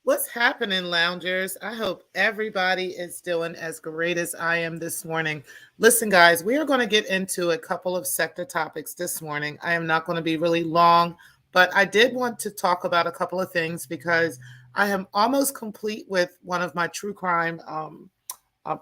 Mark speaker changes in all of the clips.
Speaker 1: What's happening, loungers? I hope everybody is doing as great as I am this morning. Listen, guys, we are going to get into a couple of Secktah topics this morning. I am not going to be really long, but I did want to talk about a couple of things because I am almost complete with one of my true crime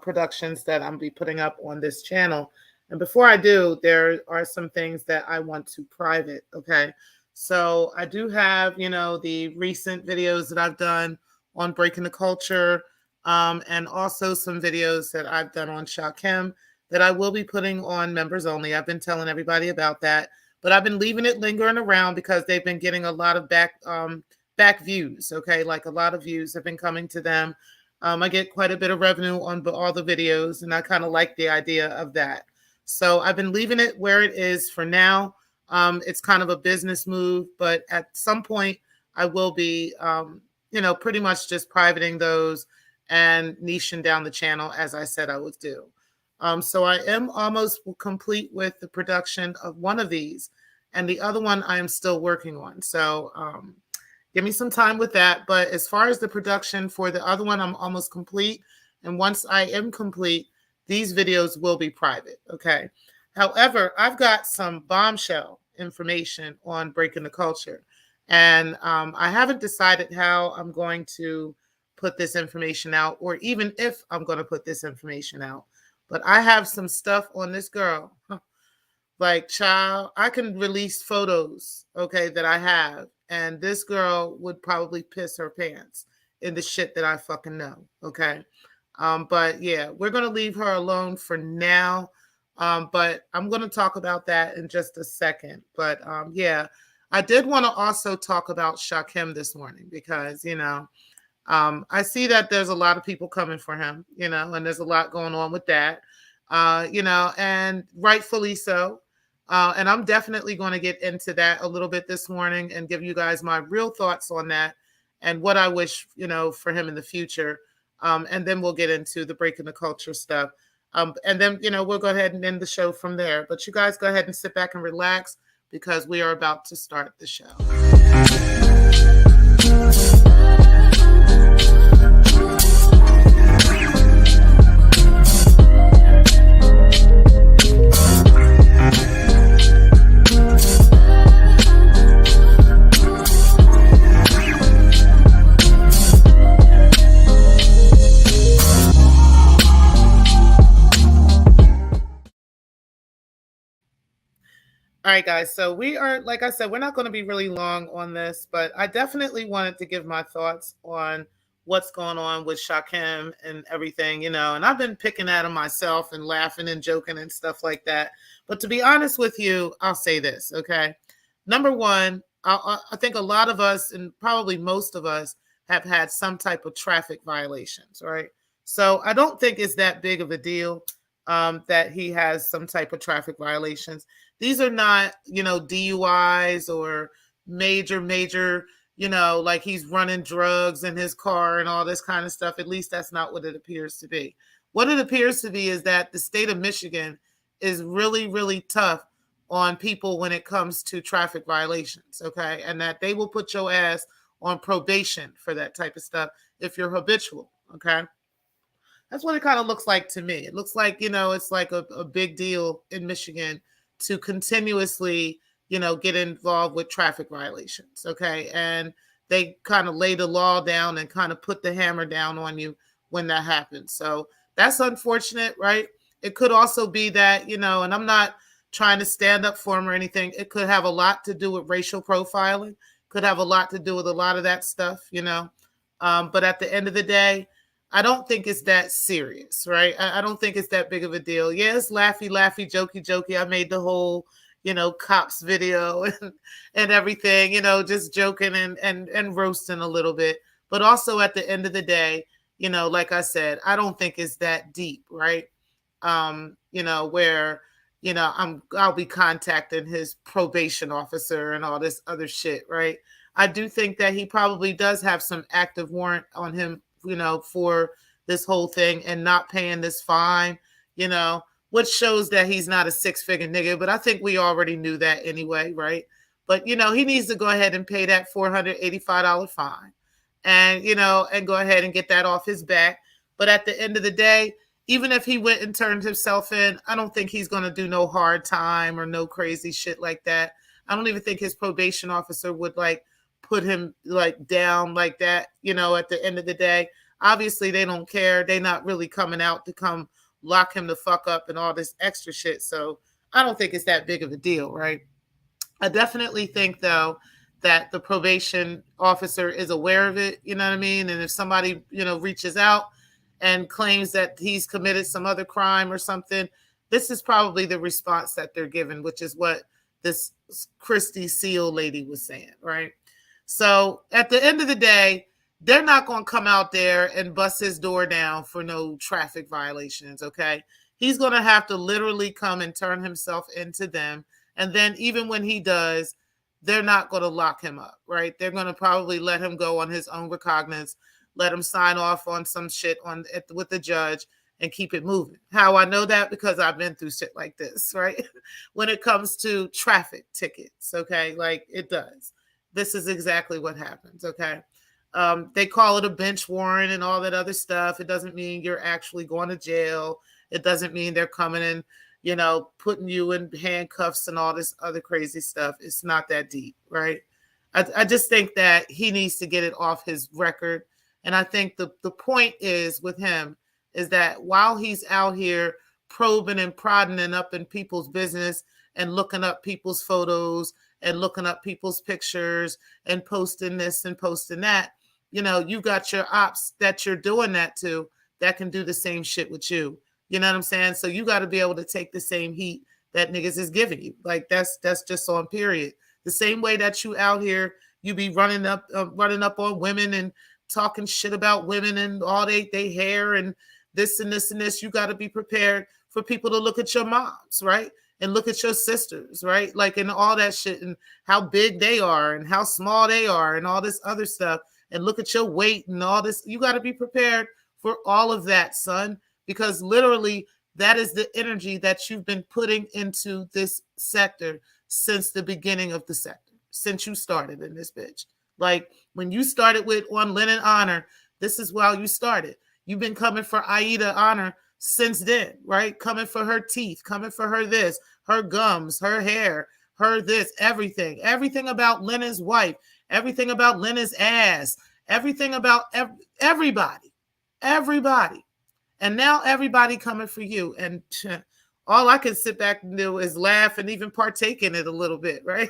Speaker 1: productions that I'm be putting up on this channel. And before I do, there are some things that I want to private. Okay. So I do have, the recent videos that I've done on breaking the culture, and also some videos that I've done on Shakim that I will be putting on members only. I've been telling everybody about that, but I've been leaving it lingering around because they've been getting a lot of back views. Okay, like a lot of views have been coming to them. I get quite a bit of revenue on all the videos, and I kind of like the idea of that. So I've been leaving it where it is for now. It's kind of a business move, but at some point I will be, pretty much just privating those and niching down the channel as I said I would do. So I am almost complete with the production of one of these, and the other one I am still working on. So give me some time with that. But as far as the production for the other one, I'm almost complete. And once I am complete, these videos will be private. Okay. However, I've got some bombshell information on breaking the culture. And I haven't decided how I'm going to put this information out, or even if I'm going to put this information out. But I have some stuff on this girl. Like, child, I can release photos, okay, that I have. And this girl would probably piss her pants in the shit that I fucking know, okay? But yeah, we're going to leave her alone for now. But I'm going to talk about that in just a second. But yeah, I did want to also talk about Shakim this morning because, I see that there's a lot of people coming for him, and there's a lot going on with that, and rightfully so. And I'm definitely going to get into that a little bit this morning and give you guys my real thoughts on that and what I wish, for him in the future. And then we'll get into the breaking the culture stuff. And then, we'll go ahead and end the show from there. But you guys go ahead and sit back and relax because we are about to start the show. All right, guys. So we are, like I said, we're not going to be really long on this, but I definitely wanted to give my thoughts on what's going on with Shakim and everything, and I've been picking at him myself and laughing and joking and stuff like that. But to be honest with you, I'll say this, okay? Number one, I think a lot of us, and probably most of us, have had some type of traffic violations, right? So I don't think it's that big of a deal that he has some type of traffic violations. These are not, DUIs or major, like he's running drugs in his car and all this kind of stuff. At least that's not what it appears to be. What it appears to be is that the state of Michigan is really, really tough on people when it comes to traffic violations, okay? And that they will put your ass on probation for that type of stuff if you're habitual. Okay. That's what it kind of looks like to me. It looks like, it's like a big deal in Michigan to continuously, get involved with traffic violations. Okay. And they kind of lay the law down and kind of put the hammer down on you when that happens. So that's unfortunate, right? It could also be that, and I'm not trying to stand up for him or anything. It could have a lot to do with racial profiling, could have a lot to do with a lot of that stuff. But at the end of the day, I don't think it's that serious, right? I don't think it's that big of a deal. Yeah, it's laughy, laughy, jokey, jokey. I made the whole, cops video and everything, just joking and roasting a little bit. But also at the end of the day, like I said, I don't think it's that deep, right? Where, I'll be contacting his probation officer and all this other shit, right? I do think that he probably does have some active warrant on him, for this whole thing and not paying this fine, which shows that he's not a six-figure nigga. But I think we already knew that anyway, right? But, he needs to go ahead and pay that $485 fine and, and go ahead and get that off his back. But at the end of the day, even if he went and turned himself in, I don't think he's going to do no hard time or no crazy shit like that. I don't even think his probation officer would put him down like that, at the end of the day. Obviously, they don't care. They're not really coming out to come lock him the fuck up and all this extra shit. So I don't think it's that big of a deal, right? I definitely think, though, that the probation officer is aware of it, you know what I mean? And if somebody, reaches out and claims that he's committed some other crime or something, this is probably the response that they're given, which is what this Christy Seal lady was saying, right? So at the end of the day, they're not going to come out there and bust his door down for no traffic violations, okay? He's going to have to literally come and turn himself into them. And then even when he does, they're not going to lock him up, right? They're going to probably let him go on his own recognizance, let him sign off on some shit with the judge and keep it moving. How I know that? Because I've been through shit like this, right? When it comes to traffic tickets, okay? Like it does. This is exactly what happens, okay? They call it a bench warrant and all that other stuff. It doesn't mean you're actually going to jail. It doesn't mean they're coming in, putting you in handcuffs and all this other crazy stuff. It's not that deep, right? I just think that he needs to get it off his record. And I think the point is with him is that while he's out here probing and prodding and up in people's business and looking up people's photos and looking up people's pictures and posting this and posting that, you got your ops that you're doing that to that can do the same shit with you. You know what I'm saying? So you got to be able to take the same heat that niggas is giving you. Like that's just on period. The same way that you out here, you be running up on women and talking shit about women and all they hair and this and this and this. You got to be prepared for people to look at your moms, right? And look at your sisters, right? Like, and all that shit and how big they are and how small they are and all this other stuff. And look at your weight and all this. You got to be prepared for all of that, son, because literally that is the energy that you've been putting into this sector since the beginning of the sector, since you started in this bitch. Like when you started with On Linen Honor, this is how you started. You've been coming for Aida Honor since then, right? Coming for her teeth, coming for her this, her gums, her hair, her this, everything about Lena's wife, everything about Lena's ass, everything about everybody. And now everybody coming for you. And all I can sit back and do is laugh and even partake in it a little bit, right?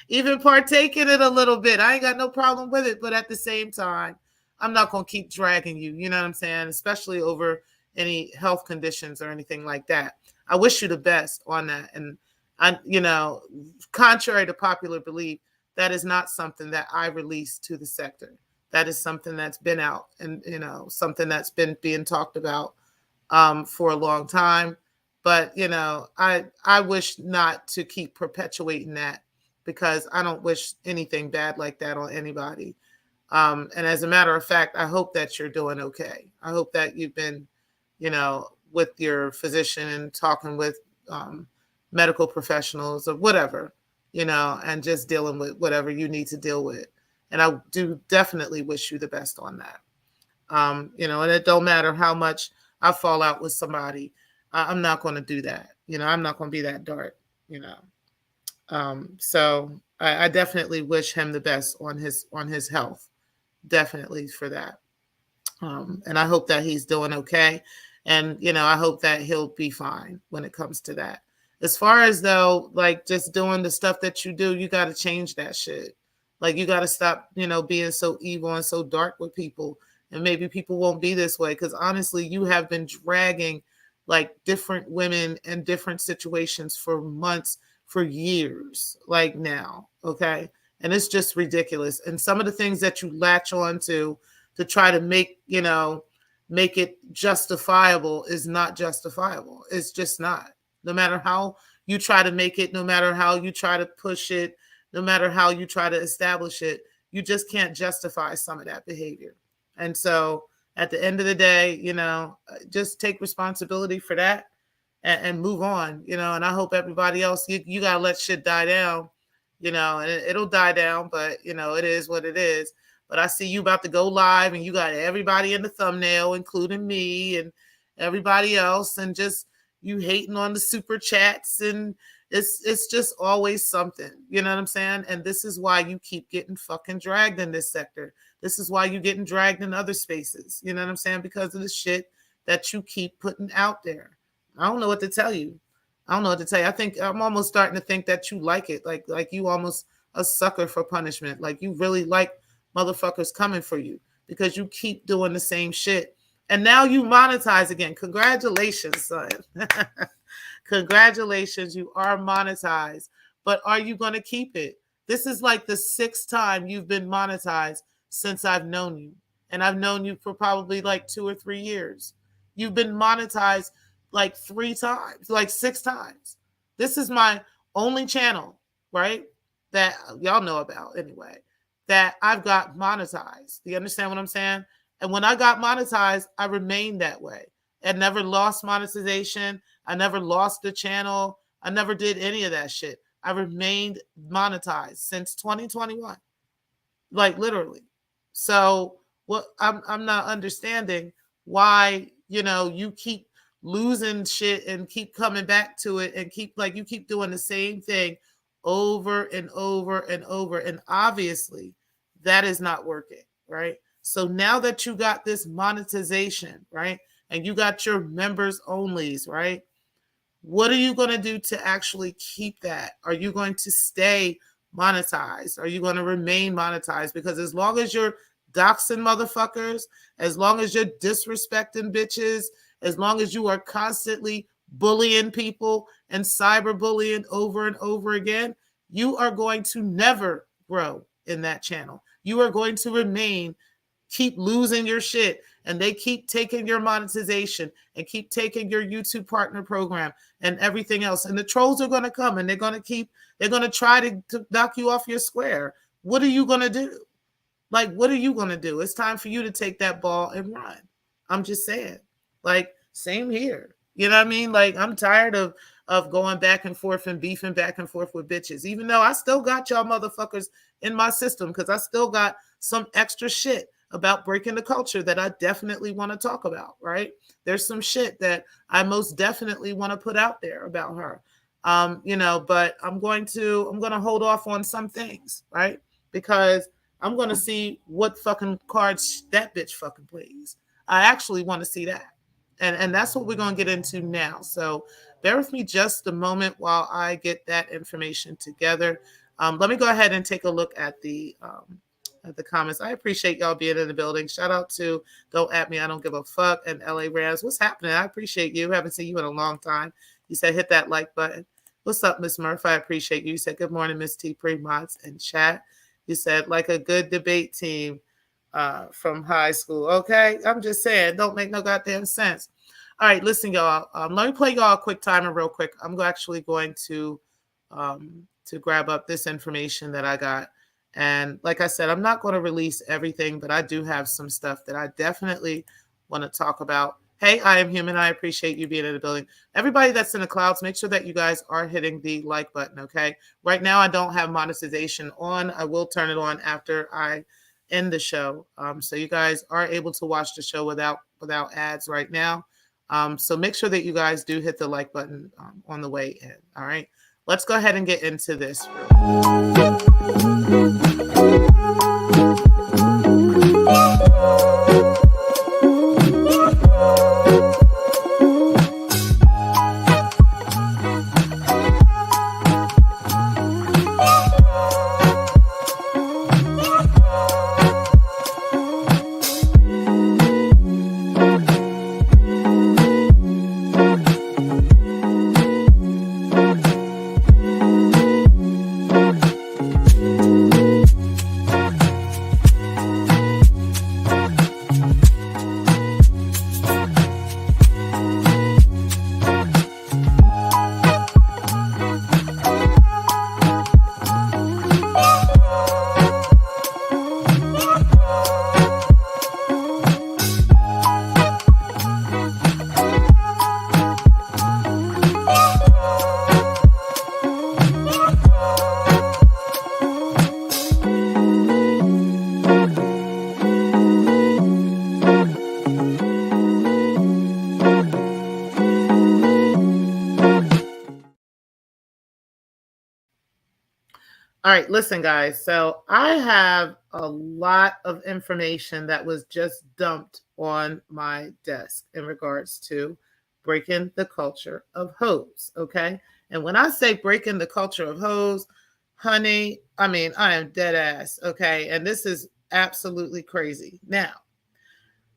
Speaker 1: Even partake in it a little bit. I ain't got no problem with it. But at the same time, I'm not going to keep dragging you. You know what I'm saying? Especially over any health conditions or anything like that. I wish you the best on that. And, contrary to popular belief, that is not something that I released to the sector. That is something that's been out and, something that's been being talked about for a long time. But, I wish not to keep perpetuating that because I don't wish anything bad like that on anybody. And as a matter of fact, I hope that you're doing okay. I hope that you've been, with your physician and talking with medical professionals or whatever, and just dealing with whatever you need to deal with. And I do definitely wish you the best on that. And it don't matter how much I fall out with somebody. I'm not going to do that. I'm not going to be that dark, you know. So I definitely wish him the best on his health. Definitely for that. And I hope that he's doing okay. And, I hope that he'll be fine when it comes to that. As far as though, like just doing the stuff that you do, you got to change that shit. Like you got to stop, being so evil and so dark with people. And maybe people won't be this way. Because honestly, you have been dragging like different women and different situations for months, for years, like now. Okay. And it's just ridiculous. And some of the things that you latch on to try to make it justifiable is not justifiable. It's just not. No matter how you try to make it, no matter how you try to push it, no matter how you try to establish it, you just can't justify some of that behavior. And so at the end of the day, just take responsibility for that and move on, and I hope everybody else, you got to let shit die down, and it'll die down, but it is what it is. But I see you about to go live and you got everybody in the thumbnail, including me and everybody else, and just you hating on the super chats, and it's just always something. You know what I'm saying? And this is why you keep getting fucking dragged in this sector. This is why you're getting dragged in other spaces. You know what I'm saying? Because of the shit that you keep putting out there. I don't know what to tell you. I don't know what to tell you. I think I'm almost starting to think that you like it. Like you almost a sucker for punishment. Like you really like motherfuckers coming for you because you keep doing the same shit. And now you monetize again. Congratulations, son. Congratulations. You are monetized. But are you going to keep it? This is like the 6th time you've been monetized since I've known you. And I've known you for probably like 2 or 3 years. You've been monetized like 3 times, like 6 times. This is my only channel, right? That y'all know about anyway, that I've got monetized. Do you understand what I'm saying? And when I got monetized, I remained that way. I never lost monetization. I never lost the channel. I never did any of that shit. I remained monetized since 2021, like literally. So what I'm not understanding why you keep losing shit and keep coming back to it and you keep doing the same thing over and over and over, and obviously that is not working, right? So now that you got this monetization, right, and you got your members onlys, right, what are you going to do to actually keep that? Are you going to stay monetized? Are you going to remain monetized? Because as long as you're doxing motherfuckers, as long as you're disrespecting bitches, as long as you are constantly bullying people and cyberbullying over and over again, you are going to never grow in that channel. You are going to keep losing your shit, and they keep taking your monetization and keep taking your YouTube partner program and everything else. And the trolls are going to come and they're going to try to knock you off your square. What are you going to do? Like, what are you going to do? It's time for you to take that ball and run. I'm just saying. Like, same here. You know what I mean? Like, I'm tired of going back and forth and beefing back and forth with bitches, even though I still got y'all motherfuckers in my system because I still got some extra shit about breaking the culture that I definitely want to talk about, right? There's some shit that I most definitely want to put out there about her. But I'm going to hold off on some things, right? Because I'm going to see what fucking cards that bitch fucking plays. I actually want to see that. And that's what we're going to get into now. So bear with me just a moment while I get that information together. Let me go ahead and take a look at the comments. I appreciate y'all being in the building. Shout out to Don't At Me, I Don't Give a Fuck, and LA Rams. What's happening? I appreciate you. Haven't seen you in a long time. You said hit that like button. What's up, Miss Murphy? I appreciate you. You said good morning, Miss T. Pre-mods and chat. You said like a good debate team from high school. Okay, I'm just saying, don't make no goddamn sense. All right, listen, y'all. Let me play y'all a quick timer real quick. I'm actually going to grab up this information that I got. And like I said, I'm not going to release everything, but I do have some stuff that I definitely want to talk about. Hey, I am human. I appreciate you being in the building. Everybody that's in the clouds, make sure that you guys are hitting the like button, okay? Right now, I don't have monetization on. I will turn it on after I end the show. So you guys are able to watch the show without ads right now. So make sure that you guys do hit the like button on the way in, all right? Let's go ahead and get into this. All right, listen, guys. So I have a lot of information that was just dumped on my desk in regards to breaking the culture of hoes. Okay. And when I say breaking the culture of hoes, honey, I mean, I am dead ass. Okay. And this is absolutely crazy. Now,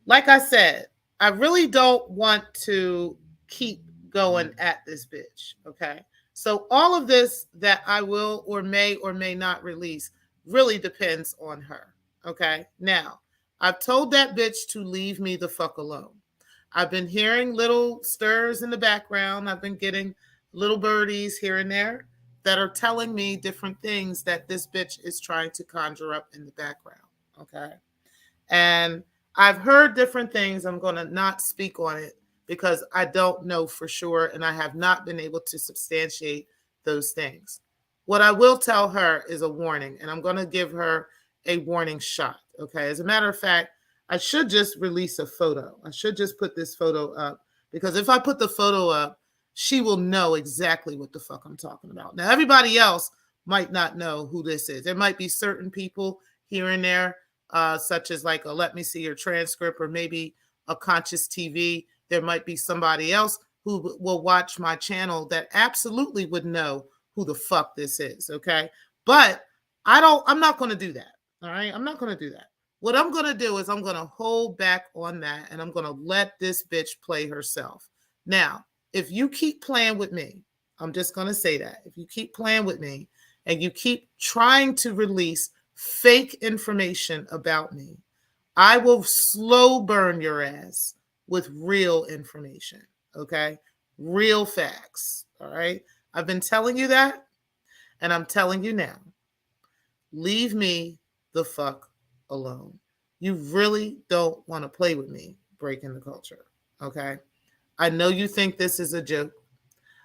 Speaker 1: like I said, I really don't want to keep going at this bitch. Okay. So all of this that I will or may not release really depends on her. Okay. Now, I've told that bitch to leave me the fuck alone. I've been hearing little stirs in the background. I've been getting little birdies here and there that are telling me different things that this bitch is trying to conjure up in the background. Okay. And I've heard different things. I'm going to not speak on it because I don't know for sure. And I have not been able to substantiate those things. What I will tell her is a warning, and I'm going to give her a warning shot. Okay. As a matter of fact, I should just release a photo. I should just put this photo up because if I put the photo up, she will know exactly what the fuck I'm talking about. Now, everybody else might not know who this is. There might be certain people here and there such as like a let me see your transcript or maybe a conscious TV. There might be somebody else who will watch my channel that absolutely would know who the fuck this is. Okay. But I'm not going to do that. All right. I'm not going to do that. What I'm going to do is I'm going to hold back on that and I'm going to let this bitch play herself. Now, if you keep playing with me, I'm just going to say that. If you keep playing with me and you keep trying to release fake information about me, I will slow burn your ass with real information. Okay. Real facts. All right. I've been telling you that, and I'm telling you now. Leave me the fuck alone. You really don't want to play with me breaking the culture. Okay. I know you think this is a joke.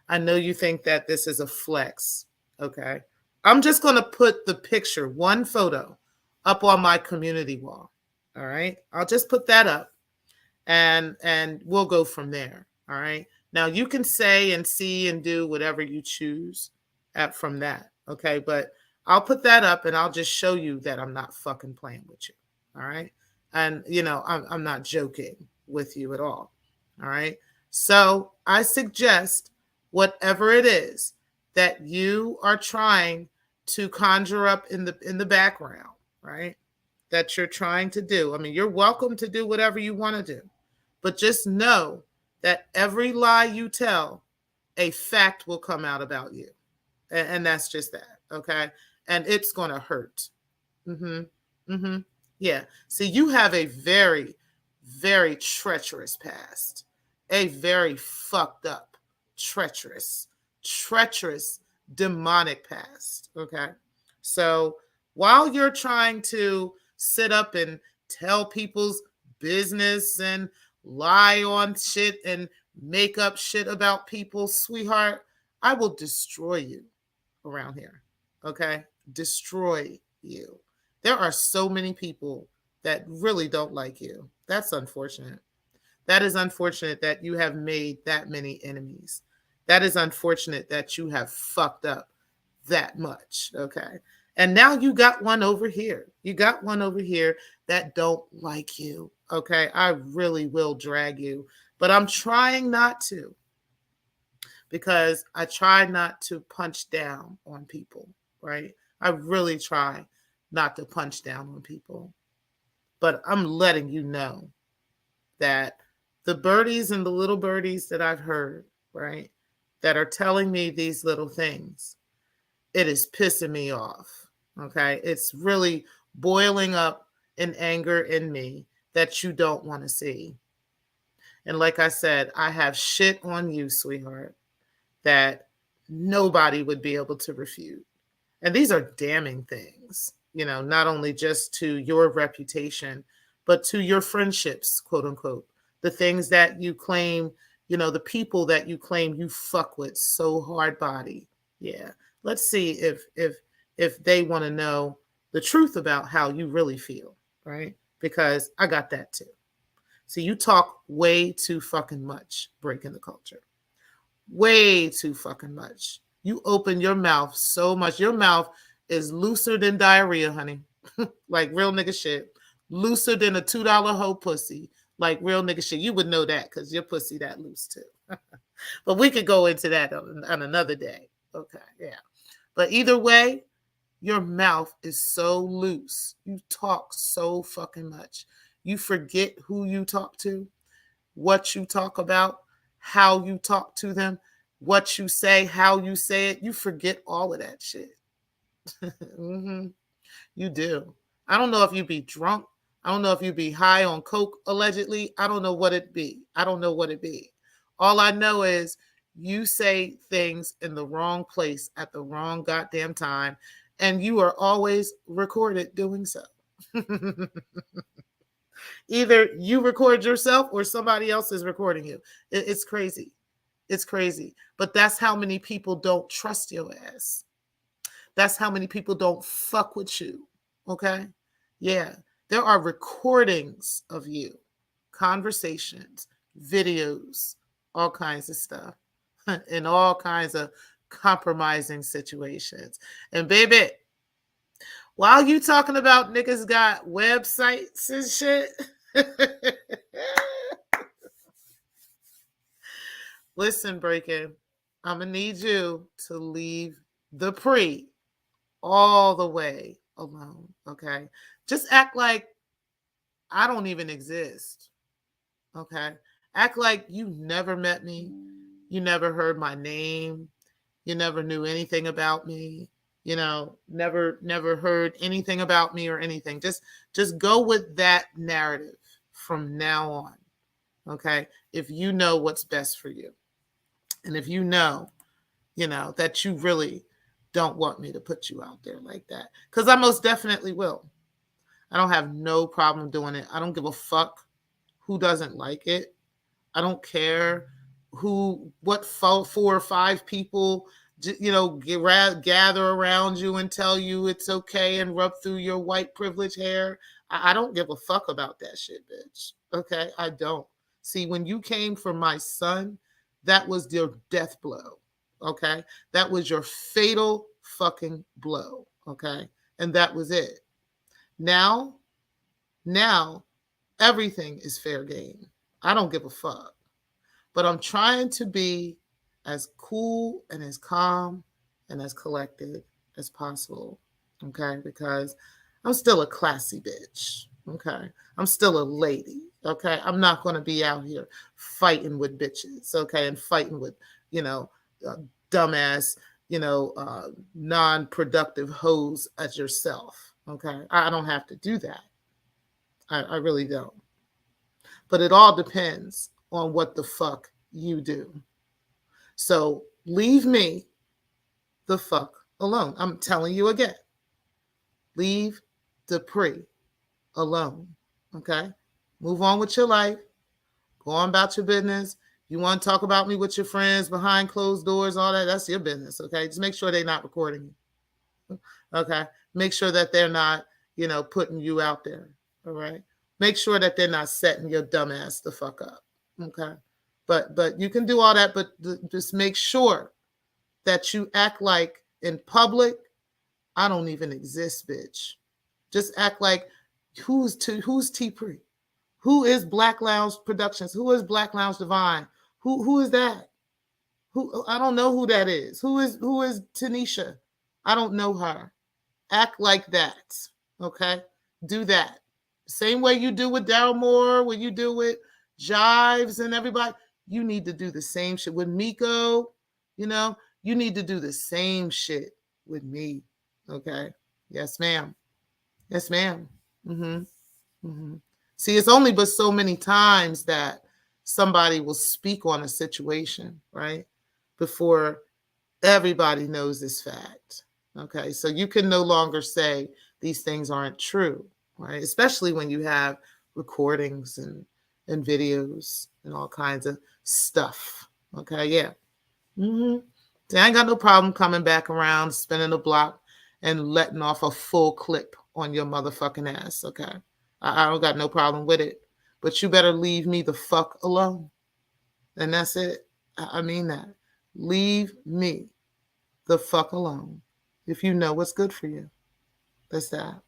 Speaker 1: I know you think that this is a flex. Okay. I'm just going to put the picture, one photo, up on my community wall. All right. I'll just put that up and we'll go from there. All right. Now you can say and see and do whatever you choose from that. Okay. But I'll put that up and I'll just show you that I'm not fucking playing with you. All right. And, I'm not joking with you at all. All right. So I suggest whatever it is that you are trying to conjure up in the background, right? That you're trying to do. I mean, you're welcome to do whatever you want to do, but just know that every lie you tell, a fact will come out about you. And that's just that, okay? And it's going to hurt. Yeah. See, you have a very, very treacherous past, a very fucked up, treacherous, demonic past. Okay. So while you're trying to sit up and tell people's business and lie on shit and make up shit about people, sweetheart, I will destroy you around here. Okay? Destroy you. There are so many people that really don't like you. That's unfortunate. That is unfortunate that you have made that many enemies. That is unfortunate that you have fucked up that much. Okay. And now you got one over here. You got one over here that don't like you. Okay. I really will drag you, but I'm trying not to, because I try not to punch down on people, right? I really try not to punch down on people, but I'm letting you know that the birdies and the little birdies that I've heard, right, that are telling me these little things, it is pissing me off. Okay. It's really boiling up an anger in me that you don't want to see. And like I said, I have shit on you, sweetheart, that nobody would be able to refute. And these are damning things, not only just to your reputation, but to your friendships, quote unquote, the things that you claim, the people that you claim you fuck with so hard body. Yeah. Let's see if they want to know the truth about how you really feel, right? Because I got that too. So you talk way too fucking much, breaking the culture. Way too fucking much. You open your mouth so much. Your mouth is looser than diarrhea, honey. Like real nigga shit. Looser than a $2 hoe pussy. Like real nigga shit. You would know that because your pussy that loose too. But we could go into that on another day. Okay, yeah. But either way, your mouth is so loose. You talk so fucking much. You forget who you talk to, what you talk about, how you talk to them, what you say, how you say it. You forget all of that shit. Mm-hmm. You do. I don't know if you be drunk. I don't know if you be high on coke, allegedly. I don't know what it be. I don't know what it be. All I know is you say things in the wrong place at the wrong goddamn time, and you are always recorded doing so. Either you record yourself or somebody else is recording you. It's crazy. It's crazy. But that's how many people don't trust your ass. That's how many people don't fuck with you. Okay? Yeah. There are recordings of you, conversations, videos, all kinds of stuff, in all kinds of compromising situations. And baby, while you talking about niggas got websites and shit, listen, Breaking, I'm going to need you to leave the pre all the way alone, okay? Just act like I don't even exist, okay? Act like you never met me. You never heard my name. You never knew anything about me. Never heard anything about me or anything. Just go with that narrative from now on, okay? If you know what's best for you. And if you know that you really don't want me to put you out there like that. Because I most definitely will. I don't have no problem doing it. I don't give a fuck who doesn't like it. I don't care what four or five people, gather around you and tell you it's okay and rub through your white privilege hair. I don't give a fuck about that shit, bitch. Okay? I don't. See, when you came for my son, that was your death blow. Okay? That was your fatal fucking blow. Okay? And that was it. Now, everything is fair game. I don't give a fuck. But I'm trying to be as cool and as calm and as collected as possible. Okay? Because I'm still a classy bitch. Okay? I'm still a lady. Okay? I'm not going to be out here fighting with bitches. Okay? And fighting with, dumbass, non-productive hoes as yourself. Okay? I don't have to do that. I really don't. But it all depends on what the fuck you do. So leave me the fuck alone. I'm telling you again. Leave Dupree alone. Okay? Move on with your life. Go on about your business. You want to talk about me with your friends behind closed doors, all that, that's your business, okay? Just make sure they're not recording you, okay? Make sure that they're not, putting you out there, all right? Make sure that they're not setting your dumb ass the fuck up, okay? But you can do all that, but just make sure that you act like in public, I don't even exist, bitch. Just act like who's T-Pre? Who is Black Lounge Productions? Who is Black Lounge Divine? Who is that? Who I don't know who that is. Who is Tanisha? I don't know her. Act like that. Okay? Do that. Same way you do with Daryl Moore, what you do with Jives and everybody. You need to do the same shit with Miko. You need to do the same shit with me. Okay? Yes, ma'am. Yes, ma'am. Mm-hmm. Mm-hmm. See, it's only but so many times that somebody will speak on a situation, right? Before everybody knows this fact. Okay, so you can no longer say these things aren't true, right? Especially when you have recordings and videos and all kinds of stuff. Okay, yeah. Mm-hmm. See, I ain't got no problem coming back around, spinning the block, and letting off a full clip on your motherfucking ass. Okay, I don't got no problem with it, but you better leave me the fuck alone, and that's it. I mean that. Leave me the fuck alone. If you know what's good for you, that's that.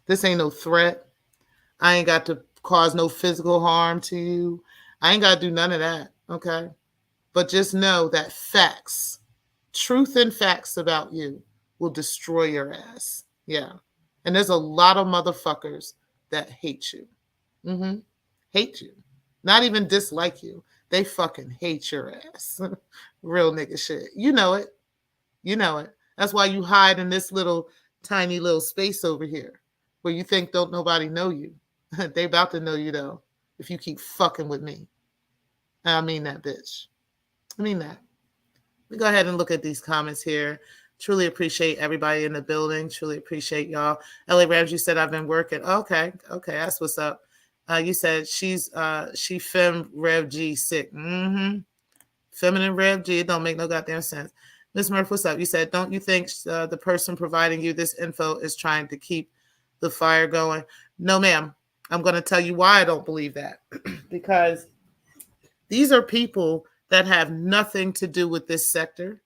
Speaker 1: This ain't no threat. I ain't got to cause no physical harm to you. I ain't got to do none of that. Okay, but just know that facts, truth and facts about you will destroy your ass. Yeah. And there's a lot of motherfuckers that hate you. Mm-hmm. Hate you. Not even dislike you. They fucking hate your ass. Real nigga shit. You know it. You know it. That's why you hide in this little tiny little space over here where you think don't nobody know you. They about to know you though if you keep fucking with me. I mean that, bitch. I mean that. We go ahead and look at these comments here. Truly appreciate everybody in the building. Truly appreciate y'all. LA Rams, you said I've been working. Okay, that's what's up. You said she fem Rev G sick. Mm-hmm. Feminine Rev G. It don't make no goddamn sense. Miss Murph, what's up? You said, don't you think the person providing you this info is trying to keep the fire going? No, ma'am. I'm going to tell you why I don't believe that. Because these are people that have nothing to do with this sector.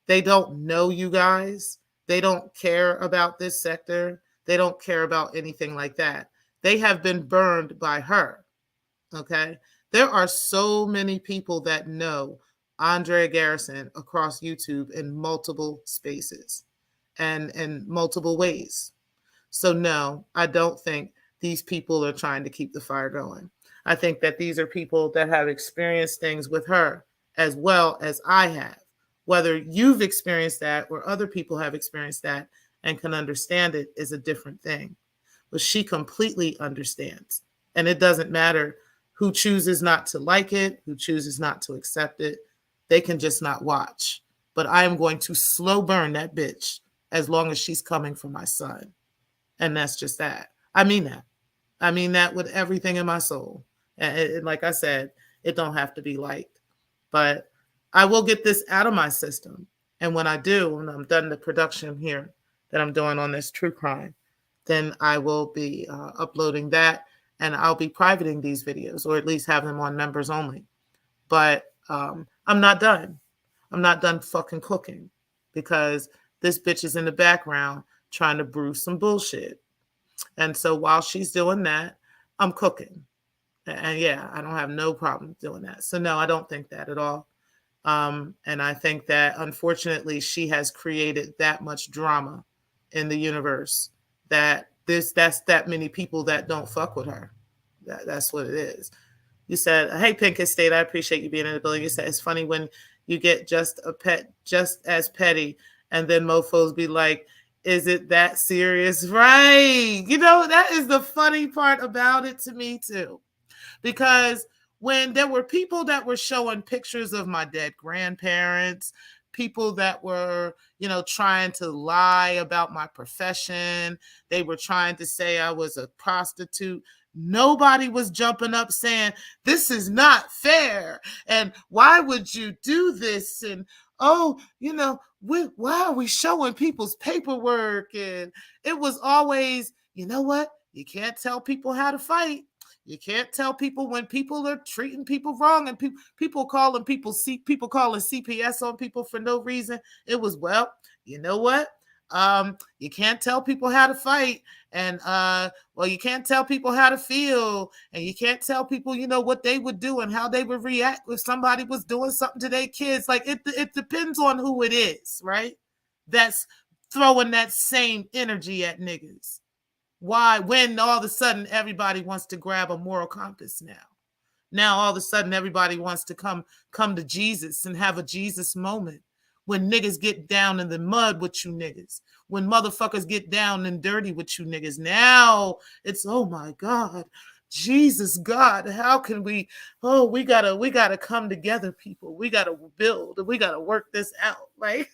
Speaker 1: They don't know you guys. They don't care about this sector. They don't care about anything like that. They have been burned by her. Okay? There are so many people that know Andrea Garrison across YouTube in multiple spaces and in multiple ways. So no, I don't think these people are trying to keep the fire going. I think that these are people that have experienced things with her as well as I have. Whether you've experienced that or other people have experienced that and can understand it is a different thing. But she completely understands. And it doesn't matter who chooses not to like it, who chooses not to accept it. They can just not watch. But I am going to slow burn that bitch as long as she's coming for my son. And that's just that. I mean that. I mean that with everything in my soul. And like I said, it don't have to be liked. But I will get this out of my system. And when I do, when I'm done the production here that I'm doing on this true crime, then I will be uploading that. And I'll be privating these videos, or at least have them on members only. But I'm not done. I'm not done fucking cooking, because this bitch is in the background trying to brew some bullshit. And so while she's doing that, I'm cooking. And yeah, I don't have no problem doing that. So no, I don't think that at all. And I think that unfortunately she has created that much drama in the universe that that's that many people that don't fuck with her. That's what it is. You said, hey, Pink Estate, I appreciate you being in the building. You said, it's funny when you get just as petty, and then mofos be like, is it that serious? Right. That is the funny part about it to me too. Because when there were people that were showing pictures of my dead grandparents, people that were, trying to lie about my profession. They were trying to say I was a prostitute. Nobody was jumping up saying, this is not fair. And why would you do this? And, oh, why are we showing people's paperwork? And it was always, you know what? You can't tell people how to fight. You can't tell people when people are treating people wrong and people calling CPS on people for no reason. It was, well, you know what? You can't tell people how to fight, and you can't tell people how to feel, and you can't tell people, what they would do and how they would react if somebody was doing something to their kids. Like it depends on who it is, right? That's throwing that same energy at niggas. Why? When all of a sudden everybody wants to grab a moral compass now. Now all of a sudden everybody wants to come to Jesus and have a Jesus moment. When niggas get down in the mud with you niggas. When motherfuckers get down and dirty with you niggas. Now it's, oh my God, Jesus God, how can we, we gotta come together, people. We gotta build, we gotta work this out. Like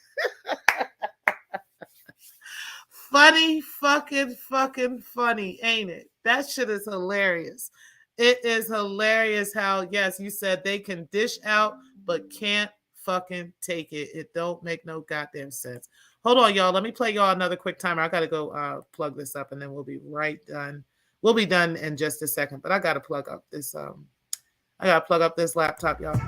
Speaker 1: funny, fucking funny, ain't it? That shit is hilarious. It is hilarious how, yes, you said they can dish out, but can't fucking take it. It don't make no goddamn sense. Hold on, y'all. Let me play y'all another quick timer. I gotta go plug this up, and then we'll be right done. We'll be done in just a second, but I gotta plug up this. I gotta plug up this laptop, y'all.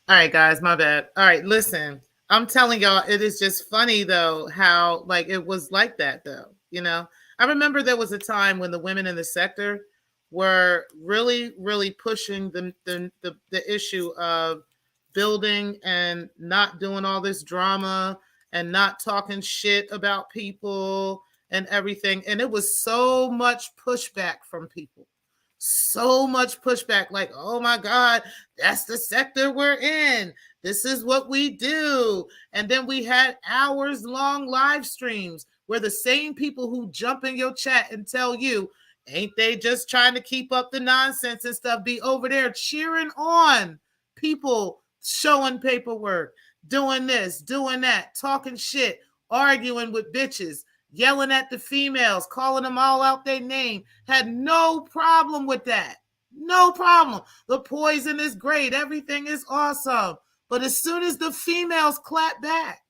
Speaker 1: All right, guys, my bad. All right, listen, I'm telling y'all, it is just funny though how like it was like that though. I remember there was a time when the women in the sector were really, really pushing the issue of building and not doing all this drama and not talking shit about people and everything. And it was so much pushback from people. So much pushback, like, oh my God, that's the sector we're in. This is what we do. And then we had hours long live streams where the same people who jump in your chat and tell you, ain't they just trying to keep up the nonsense and stuff, be over there cheering on people showing paperwork, doing this, doing that, talking shit, arguing with bitches, yelling at the females, calling them all out their name. Had no problem with that. No problem. The poison is great. Everything is awesome. But as soon as the females clap back,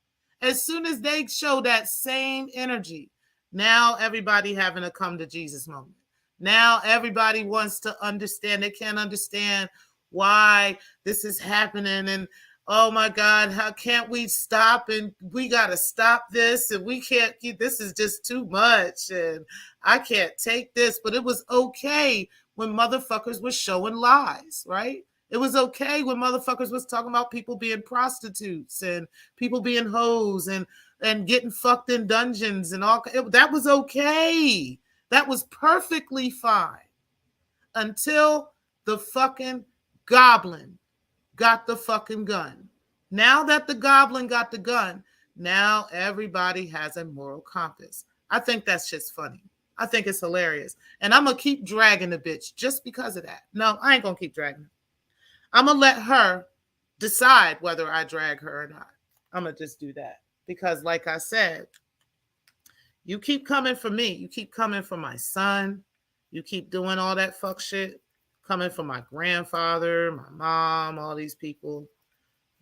Speaker 1: as soon as they show that same energy, now everybody having a come to Jesus moment. Now everybody wants to understand. They can't understand why this is happening. And oh my God, how can't we stop? And we got to stop this. And we can't keep, this is just too much. And I can't take this. But it was okay when motherfuckers were showing lies, right? It was okay when motherfuckers was talking about people being prostitutes and people being hoes and getting fucked in dungeons and all. That was okay. That was perfectly fine until the fucking goblin got the fucking gun. Now that the goblin got the gun, now everybody has a moral compass. I think that's just funny. I think it's hilarious. And I'm going to keep dragging the bitch just because of that. No, I ain't going to keep dragging her. I'm going to let her decide whether I drag her or not. I'm going to just do that. Because, like I said, you keep coming for me. You keep coming for my son. You keep doing all that fuck shit. Coming for my grandfather, my mom, all these people.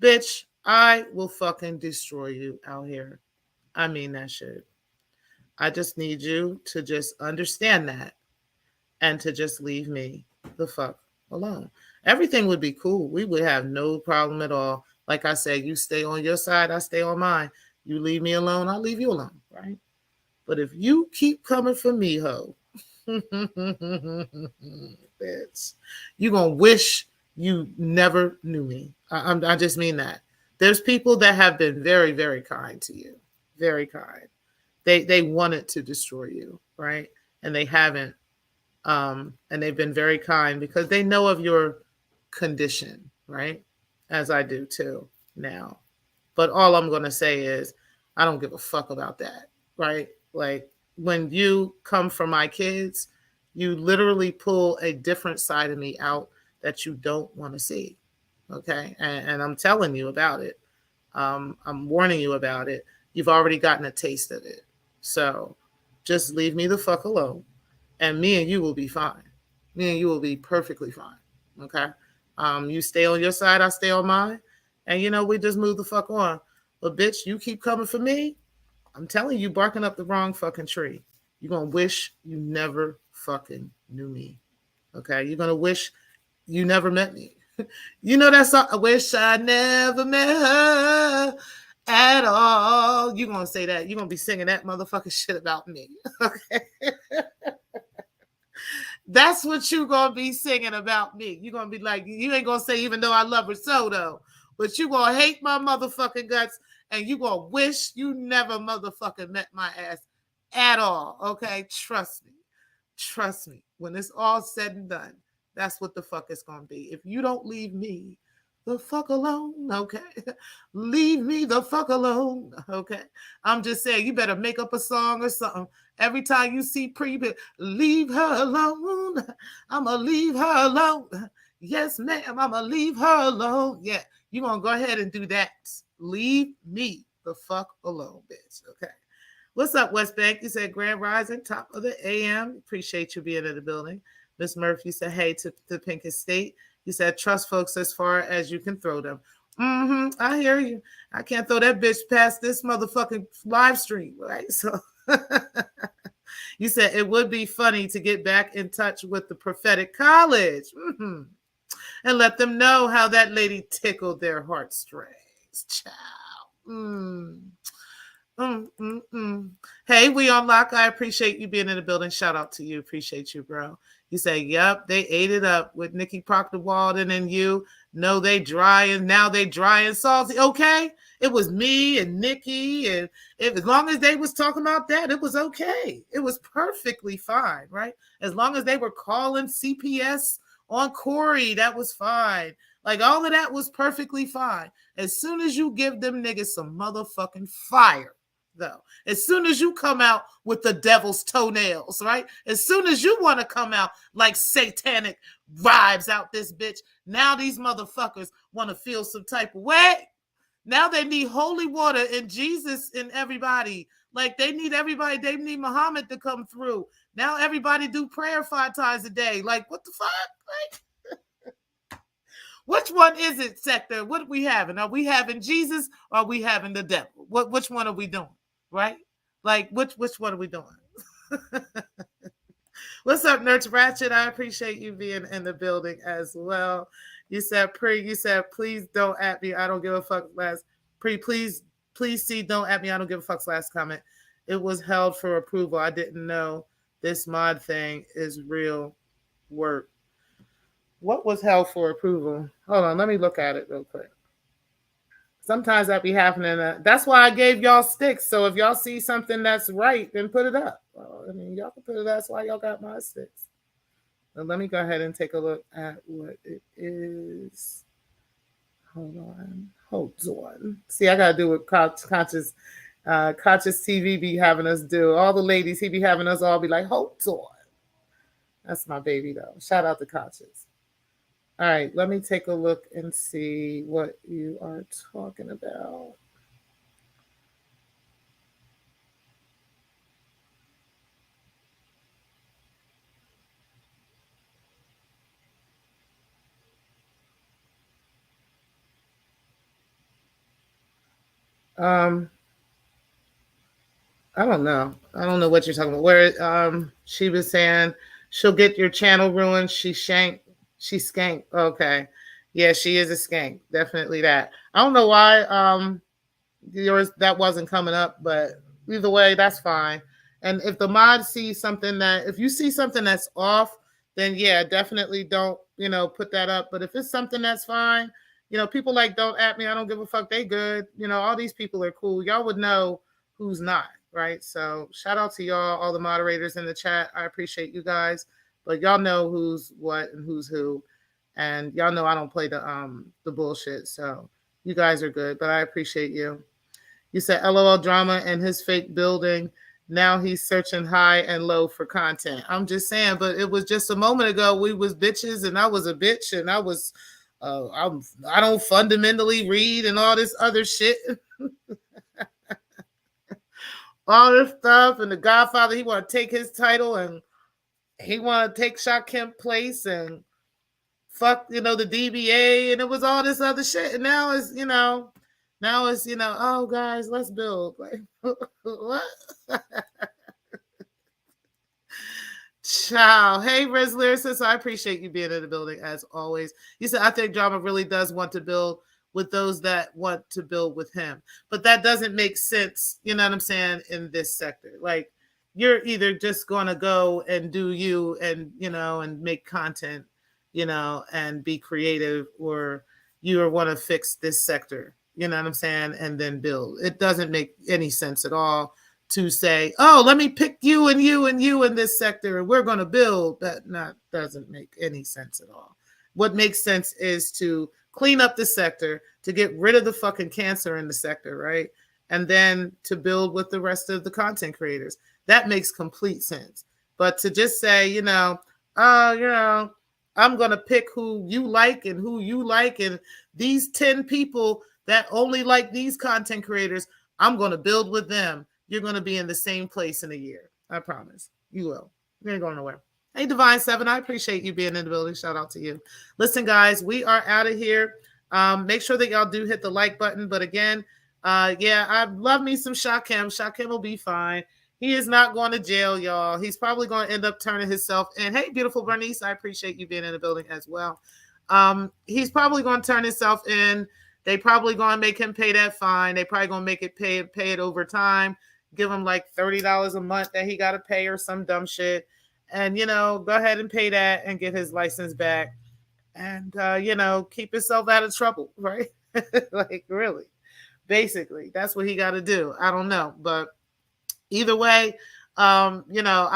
Speaker 1: Bitch, I will fucking destroy you out here. I mean that shit. I just need you to just understand that and to just leave me the fuck alone. Everything would be cool. We would have no problem at all. Like I said, you stay on your side, I stay on mine. You leave me alone, I'll leave you alone, right? But if you keep coming for me, ho, bitch, you gonna wish you never knew me. I just mean that. There's people that have been very, very kind to you, very kind. They wanted to destroy you, right? And they haven't. And they've been very kind because they know of your condition, right? As I do too now. But all I'm going to say is, I don't give a fuck about that, right? Like, when you come for my kids, you literally pull a different side of me out that you don't want to see, okay? And I'm telling you about it. I'm warning you about it. You've already gotten a taste of it. So just leave me the fuck alone, and me and you will be fine. Me and you will be perfectly fine, okay? You stay on your side, I stay on mine, and we just move the fuck on. But bitch, you keep coming for me, I'm telling you, barking up the wrong fucking tree. You're gonna wish you never fucking knew me. Okay? You're gonna wish you never met me. You know that song, I wish I never met her at all. You're gonna say that. You're gonna be singing that motherfucking shit about me. Okay. That's what you gonna be singing about me. You're gonna be like, you ain't gonna say even though I love her so though, but you gonna hate my motherfucking guts, and you gonna wish you never motherfucking met my ass at all. Okay, trust me, trust me. When it's all said and done, that's what the fuck it's gonna be. If you don't leave me the fuck alone, okay, leave me the fuck alone, okay. I'm just saying, you better make up a song or something. Every time you see Pre, leave her alone. I'ma leave her alone. Yes, ma'am, I'ma leave her alone. Yeah, you gonna go ahead and do that. Leave me the fuck alone, bitch. Okay. What's up, West Bank? You said Grand Rising, top of the AM. Appreciate you being in the building. Miss Murphy said, hey to the Pink Estate. You said, trust folks as far as you can throw them. I hear you. I can't throw that bitch past this motherfucking live stream, right? So you said it would be funny to get back in touch with the prophetic college and let them know how that lady tickled their heartstrings. Child. Hey, we on lock. I appreciate you being in the building. Shout out to you. Appreciate you, bro. You say, yep, they ate it up with Nikki Proctor Walden and you. No, they dry and now they dry and salty. Okay. It was me and Nikki, and as long as they was talking about that, it was okay. It was perfectly fine, right? As long as they were calling CPS on Corey, that was fine. Like, all of that was perfectly fine. As soon as you give them niggas some motherfucking fire, though, as soon as you come out with the devil's toenails, right? As soon as you want to come out like satanic vibes out this bitch, now these motherfuckers want to feel some type of way. Now they need holy water and Jesus in everybody. Like, they need everybody. They need Muhammad to come through. Now everybody do prayer 5 times a day. Like, what the fuck? Like, which one is it, Secktah? What are we having? Are we having Jesus or are we having the devil? Which one are we doing? Right? Like, which one are we doing? What's up, Nurse Ratchet? I appreciate you being in the building as well. You said, please don't at me. I don't give a fuck last. Please see, don't at me. I don't give a fuck's last comment. It was held for approval. I didn't know this mod thing is real work. What was held for approval? Hold on, let me look at it real quick. Sometimes that be happening. That's why I gave y'all sticks. So if y'all see something that's right, then put it up. Well, I mean, y'all can put it up. That's why y'all got my sticks. But let me go ahead and take a look at what it is. Hold on. See, I gotta do what conscious TV be having us do. All the ladies, he be having us all be like, hold on. That's my baby though. Shout out to Conscious. All right, let me take a look and see what you are talking about. Um, I don't know. I don't know what you're talking about. Where she was saying she'll get your channel ruined. She skank. Okay. Yeah, she is a skank. Definitely that. I don't know why yours that wasn't coming up, but either way, that's fine. And if the mod sees something that if you see something that's off, then yeah, definitely don't, put that up. But if it's something that's fine, people like don't at me, I don't give a fuck, they good. All these people are cool. Y'all would know who's not, right? So shout out to y'all, all the moderators in the chat. I appreciate you guys. But y'all know who's what and who's who. And y'all know I don't play the bullshit. So you guys are good, but I appreciate you. You said LOL drama and his fake building. Now he's searching high and low for content. I'm just saying, but it was just a moment ago we was bitches and I was a bitch and I don't fundamentally read and all this other shit. All this stuff, and the Godfather, he want to take his title and he want to take Shakim place and fuck, the DBA, and it was all this other shit. And now it's, oh guys, let's build. Like what? Ciao. Hey, Riz Lyricist, I appreciate you being in the building as always. You said, I think drama really does want to build with those that want to build with him. But that doesn't make sense, you know what I'm saying, in this sector. Like, you're either just going to go and do you and, and make content, and be creative, or you want to fix this sector, you know what I'm saying, and then build. It doesn't make any sense at all to say, oh, let me pick you and you and you in this sector and we're going to build. That doesn't make any sense at all. What makes sense is to clean up the sector, to get rid of the fucking cancer in the sector, right? And then to build with the rest of the content creators. That makes complete sense. But to just say, I'm going to pick who you like and these 10 people that only like these content creators, I'm going to build with them. You're going to be in the same place in a year. I promise. You will. You ain't going nowhere. Hey, Divine 7, I appreciate you being in the building. Shout out to you. Listen, guys, we are out of here. Make sure that y'all do hit the like button. But again, I love me some Shakim. Shakim will be fine. He is not going to jail, y'all. He's probably going to end up turning himself in. Hey, beautiful Bernice, I appreciate you being in the building as well. He's probably going to turn himself in. They probably going to make him pay that fine. They probably going to make it pay it over time. Give him like $30 a month that he got to pay or some dumb shit. And, go ahead and pay that and get his license back. And, keep himself out of trouble, right? Like, really. Basically, that's what he got to do. I don't know. But either way, I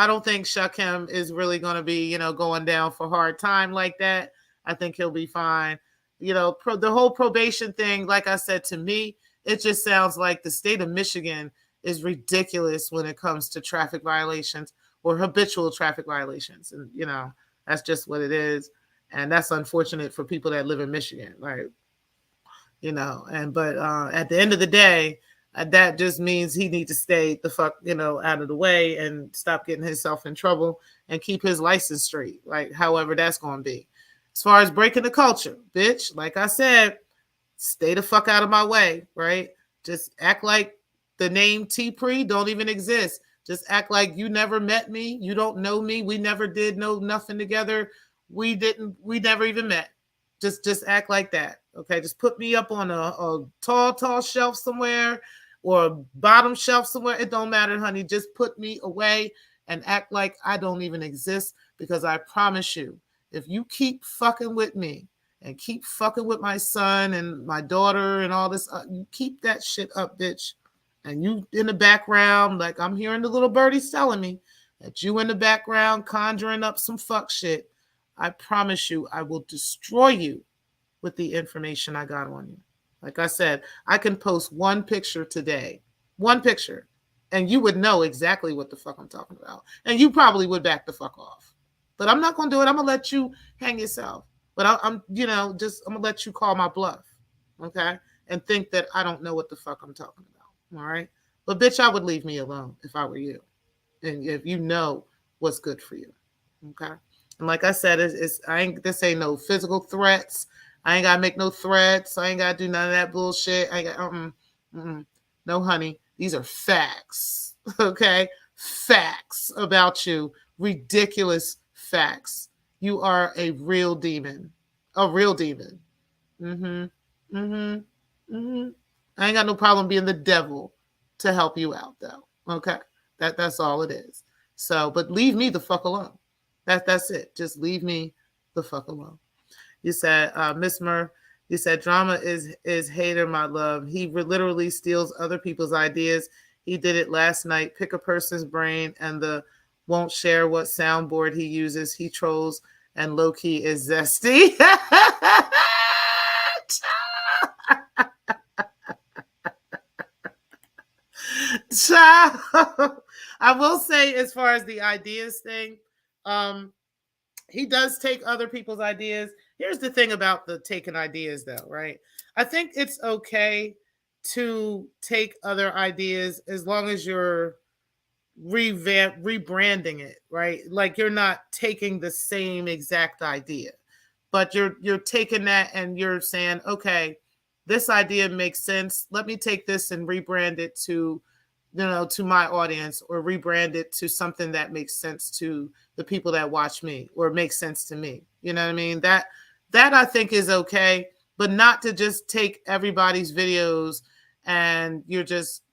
Speaker 1: don't think Shakim is really going to be, going down for hard time like that. I think he'll be fine. The whole probation thing, like I said, to me, it just sounds like the state of Michigan is ridiculous when it comes to traffic violations or habitual traffic violations. And, that's just what it is. And that's unfortunate for people that live in Michigan, right? But at the end of the day, that just means he needs to stay the fuck, out of the way and stop getting himself in trouble and keep his license straight, like however that's going to be. As far as breaking the culture, bitch, like I said, stay the fuck out of my way, right? Just act like the name T-Pre don't even exist. Just act like you never met me. You don't know me. We never did know nothing together. We never even met. Just act like that. Okay. Just put me up on a tall shelf somewhere or a bottom shelf somewhere. It don't matter, honey. Just put me away and act like I don't even exist, because I promise you, if you keep fucking with me and keep fucking with my son and my daughter and all this, you keep that shit up, bitch. And you in the background, like I'm hearing the little birdies telling me that you in the background conjuring up some fuck shit, I promise you, I will destroy you with the information I got on you. Like I said, I can post one picture today, one picture, and you would know exactly what the fuck I'm talking about. And you probably would back the fuck off. But I'm not going to do it. I'm going to let you hang yourself. But I'm going to let you call my bluff. Okay? And think that I don't know what the fuck I'm talking about. All right? But bitch, I would leave me alone if I were you. And if you know what's good for you. Okay? And like I said, this ain't no physical threats. I ain't got to make no threats. I ain't got to do none of that bullshit. I ain't got, No, honey, these are facts. Okay? Facts about you. Ridiculous facts. You are a real demon. A real demon. Mm-hmm. Mm-hmm. Mm-hmm. I ain't got no problem being the devil to help you out, though. Okay? That's all it is. So, but leave me the fuck alone. That's it. Just leave me the fuck alone. You said, Miss Murr, you said drama is hater, my love. He literally steals other people's ideas. He did it last night. Pick a person's brain and the won't share what soundboard he uses. He trolls and low key is zesty. I will say, as far as the ideas thing, he does take other people's ideas. Here's the thing about the taking ideas, though, right? I think it's okay to take other ideas as long as you're rebranding it, right? Like you're not taking the same exact idea, but you're taking that and you're saying, okay, this idea makes sense. Let me take this and rebrand it to, to my audience, or rebrand it to something that makes sense to the people that watch me, or makes sense to me. You know what I mean? That I think is okay, but not to just take everybody's videos and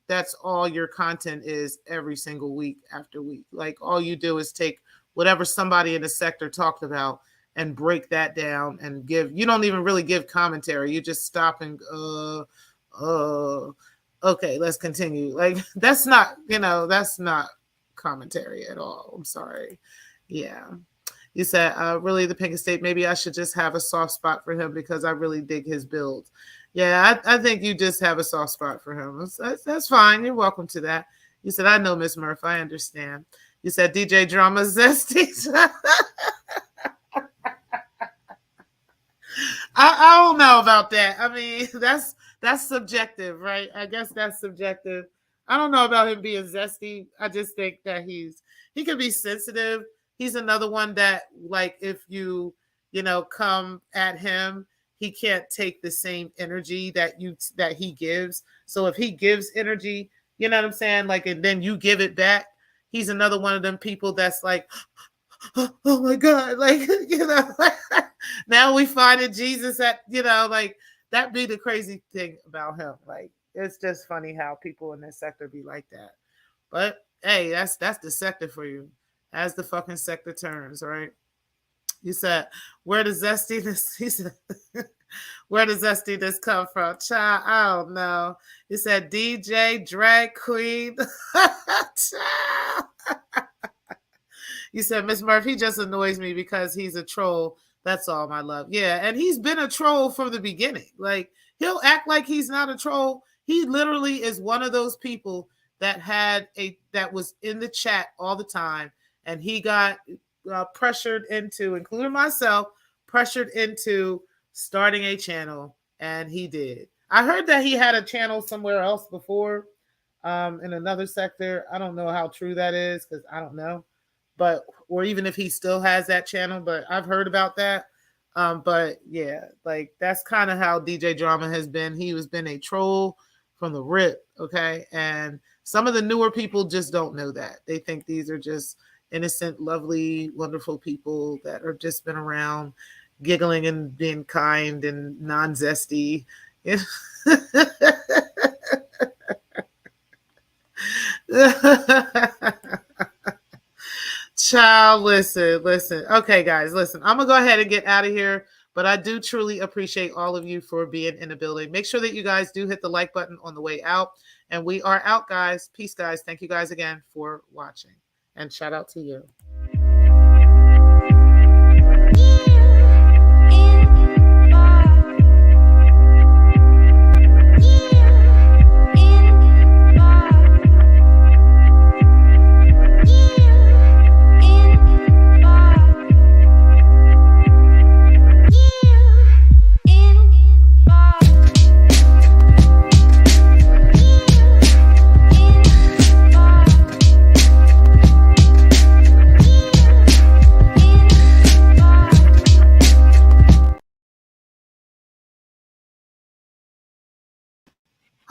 Speaker 1: that's all your content is every single week after week. Like all you do is take whatever somebody in the sector talked about and break that down and you don't even really give commentary. You just stop and okay, let's continue. Like that's not commentary at all. I'm sorry. Yeah. You said, really, the Pink Estate, maybe I should just have a soft spot for him because I really dig his build. Yeah, I think you just have a soft spot for him. That's fine. You're welcome to that. You said, I know, Miss Murph. I understand. You said, DJ Drama Zesty. I don't know about that. I mean, that's subjective, right? I guess that's subjective. I don't know about him being zesty. I just think that he can be sensitive. He's another one that, like, if you come at him, he can't take the same energy that he gives. So if he gives energy, you know what I'm saying? Like, and then you give it back. He's another one of them people that's like, oh my God, like, now we finding Jesus at, like, that be the crazy thing about him. Like, it's just funny how people in this sector be like that. But hey, that's the sector for you. As the fucking sector turns, right? You said, where does zestiness? He said, where does zestiness come from? Child, I don't know. You said DJ, drag queen. Child. You said, Miss Murphy, he just annoys me because he's a troll. That's all, my love. Yeah, and he's been a troll from the beginning. Like, he'll act like he's not a troll. He literally is one of those people that was in the chat all the time. And he got pressured into, including myself, pressured into starting a channel. And he did. I heard that he had a channel somewhere else before, in another sector. I don't know how true that is because I don't know. Or even if he still has that channel, but I've heard about that. But yeah, like that's kind of how DJ Drama has been. He has been a troll from the rip. Okay. And some of the newer people just don't know that. They think these are just innocent, lovely, wonderful people that have just been around giggling and being kind and non-zesty. Child, listen. Okay, guys, listen. I'm going to go ahead and get out of here, but I do truly appreciate all of you for being in the building. Make sure that you guys do hit the like button on the way out, and we are out, guys. Peace, guys. Thank you guys again for watching. And shout out to you.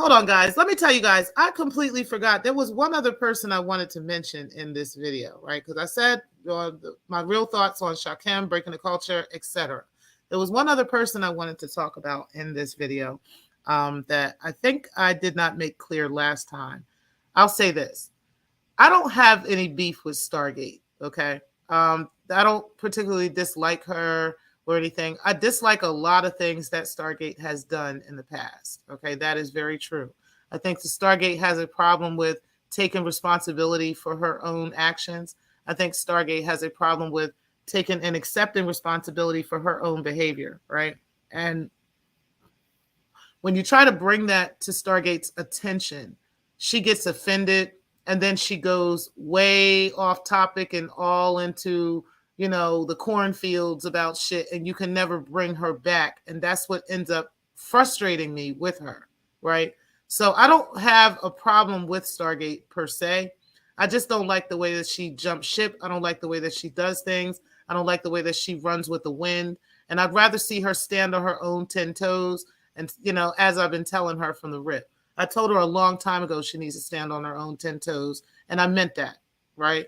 Speaker 1: Hold on, guys. Let me tell you guys, I completely forgot. There was one other person I wanted to mention in this video, right? Because I said my real thoughts on Shakim, breaking the culture, etc. There was one other person I wanted to talk about in this video that I think I did not make clear last time. I'll say this. I don't have any beef with Stargate, okay? I don't particularly dislike her or anything. I dislike a lot of things that Stargate has done in the past, okay? That is very true. I think the Stargate has a problem with taking responsibility for her own actions. I think Stargate has a problem with taking and accepting responsibility for her own behavior, right? And when you try to bring that to Stargate's attention, she gets offended and then she goes way off topic and all into, you know, the cornfields about shit, and you can never bring her back. And that's what ends up frustrating me with her, right? So I don't have a problem with Stargate per se. I just don't like the way that she jumps ship. I don't like the way that she does things. I don't like the way that she runs with the wind. And I'd rather see her stand on her own 10 toes. And, you know, as I've been telling her from the rip, I told her a long time ago she needs to stand on her own 10 toes. And I meant that, right?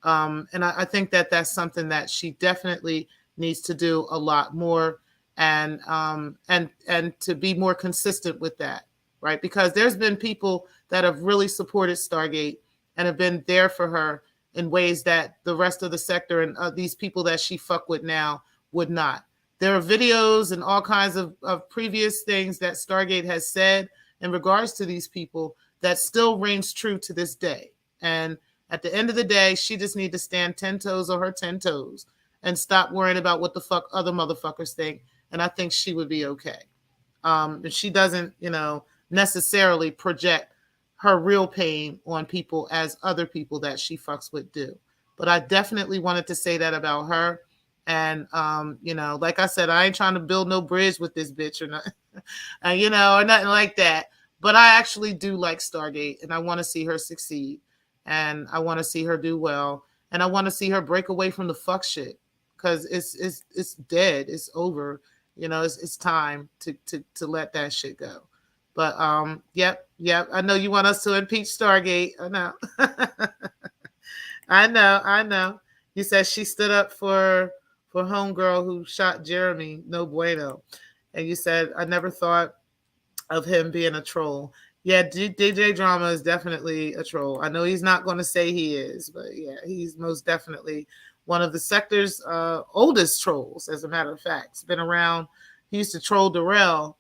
Speaker 1: And I think that that's something that she definitely needs to do a lot more, and to be more consistent with that, right? Because there's been people that have really supported Stargate and have been there for her in ways that the rest of the sector and these people that she fuck with now would not. There are videos and all kinds of previous things that Stargate has said in regards to these people that still reigns true to this day. And at the end of the day, she just needs to stand 10 toes on her 10 toes and stop worrying about what the fuck other motherfuckers think. And I think she would be okay. And she doesn't, you know, necessarily project her real pain on people as other people that she fucks with do. But I definitely wanted to say that about her. And, you know, like I said, I ain't trying to build no bridge with this bitch or not, you know, or nothing like that. But I actually do like Stargate, and I want to see her succeed. And I want to see her do well. And I want to see her break away from the fuck shit, because it's dead. It's over. You know, it's time to let that shit go. But yep. I know you want us to impeach Stargate. I know. I know. You said she stood up for homegirl who shot Jeremy. No bueno. And you said, I never thought of him being a troll. Yeah, DJ Drama is definitely a troll. I know he's not going to say he is, but yeah, he's most definitely one of the sector's oldest trolls. As a matter of fact, he's been around. He used to troll Darrell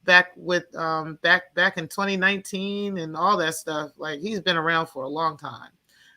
Speaker 1: back with back in 2019 and all that stuff. Like, he's been around for a long time.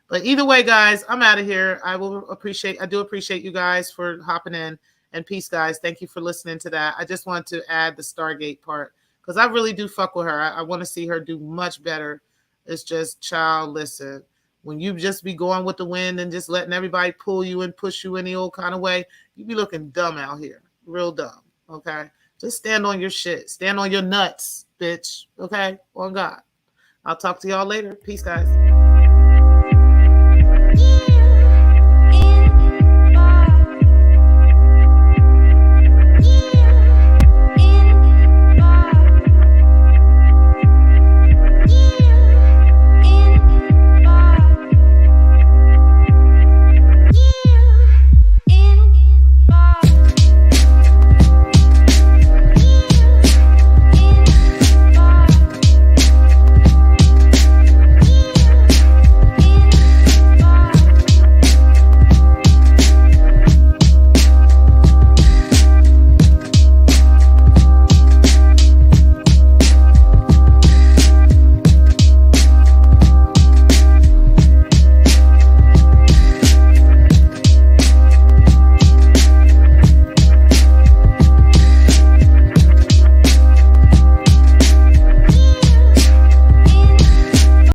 Speaker 1: But either way, guys, I'm out of here. I do appreciate you guys for hopping in, and peace, guys. Thank you for listening to that. I just wanted to add the Stargate part, because I really do fuck with her. I want to see her do much better. It's just, child, listen, when you just be going with the wind and just letting everybody pull you and push you any old kind of way, you be looking dumb out here. Real dumb, okay? Just stand on your shit. Stand on your nuts, bitch, okay? On God. I'll talk to y'all later. Peace, guys.